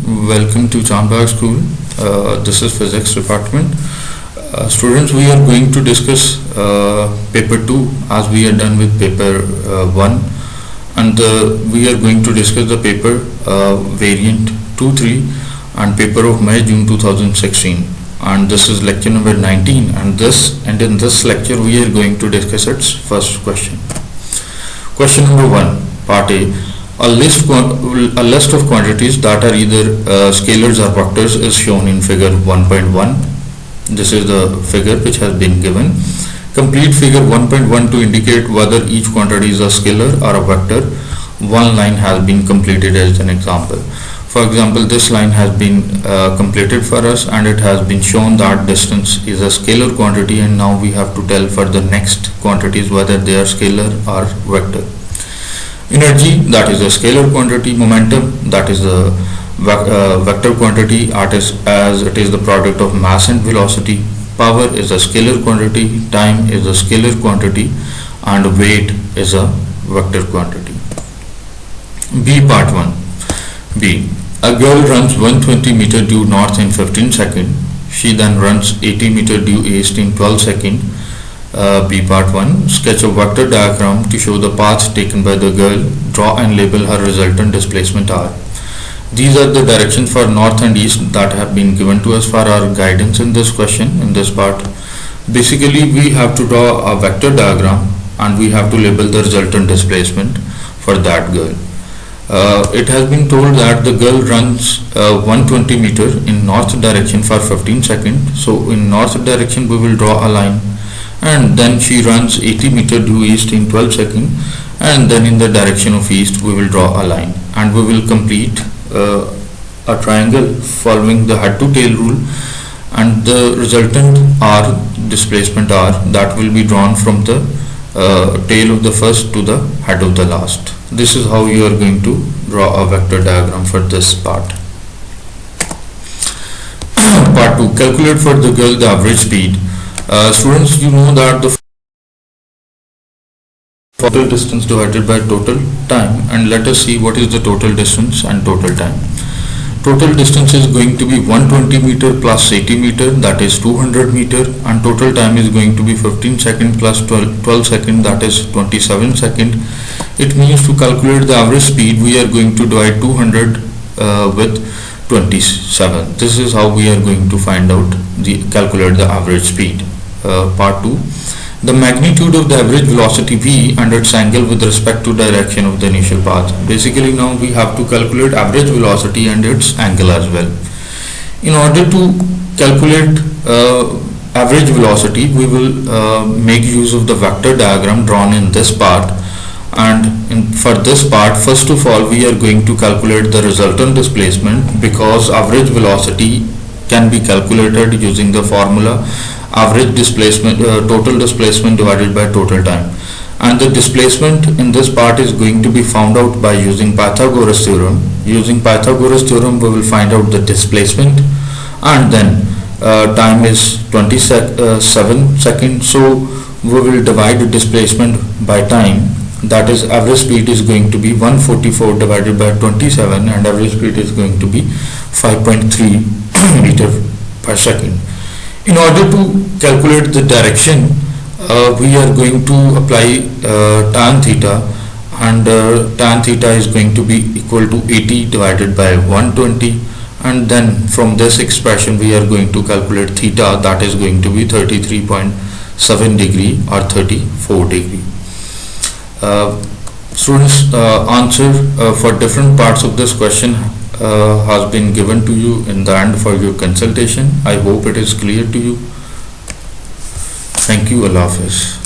Welcome to Chandbagh School. This is Physics Department. Students, we are going to discuss paper 2 as we are done with paper 1, and we are going to discuss the paper variant 2-3 and paper of May June 2016, and this is lecture number 19, and in this lecture we are going to discuss its first question. Question number 1, part A. A list of quantities that are either scalars or vectors is shown in figure 1.1. This is the figure which has been given. Complete figure 1.1 to indicate whether each quantity is a scalar or a vector. One line has been completed as an example. For example, this line has been completed for us, and it has been shown that distance is a scalar quantity, and now we have to tell for the next quantities whether they are scalar or vector. Energy, that is a scalar quantity. Momentum, that is a vector quantity as it is the product of mass and velocity. Power is a scalar quantity. Time is a scalar quantity, and weight is a vector quantity. B, part 1. B. A girl runs 120 meter due north in 15 seconds. She then runs 80 meter due east in 12 seconds. B, part 1. Sketch a vector diagram to show the path taken by the girl. Draw and label her resultant displacement R. These are the directions for north and east that have been given to us for our guidance in this question, in this part. Basically, we have to draw a vector diagram and we have to label the resultant displacement for that girl. It has been told that the girl runs 120 meter in north direction for 15 seconds. So in north direction we will draw a line, and then she runs 80 meter due east in 12 seconds, and then in the direction of east we will draw a line, and we will complete a triangle following the head to tail rule, and the resultant R, displacement R, that will be drawn from the tail of the first to the head of the last. This is how you are going to draw a vector diagram for this part. Part 2. Calculate for the girl the average speed. Students, you know that the total distance divided by total time, and let us see what is the total distance and total time. Total distance is going to be 120 meter plus 80 meter, that is 200 meter, and total time is going to be 15 second plus 12 second, that is 27 second. It means to calculate the average speed we are going to divide 200 with 27. This is how we are going to find out calculate the average speed. Part 2. The magnitude of the average velocity v and its angle with respect to direction of the initial path. Basically, now we have to calculate average velocity and its angle as well. In order to calculate average velocity, we will make use of the vector diagram drawn in this part, and for this part, first of all, we are going to calculate the resultant displacement, because average velocity can be calculated using the formula average displacement, total displacement divided by total time, and the displacement in this part is going to be found out by using Pythagoras theorem. Using Pythagoras theorem, we will find out the displacement, and then time is 27 seconds, so we will divide the displacement by time, that is average speed is going to be 144 divided by 27, and average speed is going to be 5.3 meter per second. In order to calculate the direction, we are going to apply tan theta, and tan theta is going to be equal to 80 divided by 120, and then from this expression we are going to calculate theta, that is going to be 33.7 degree or 34 degree. Students, answer for different parts of this question has been given to you in the end for your consultation. I hope it is clear to you. Thank you. Allah Hafiz.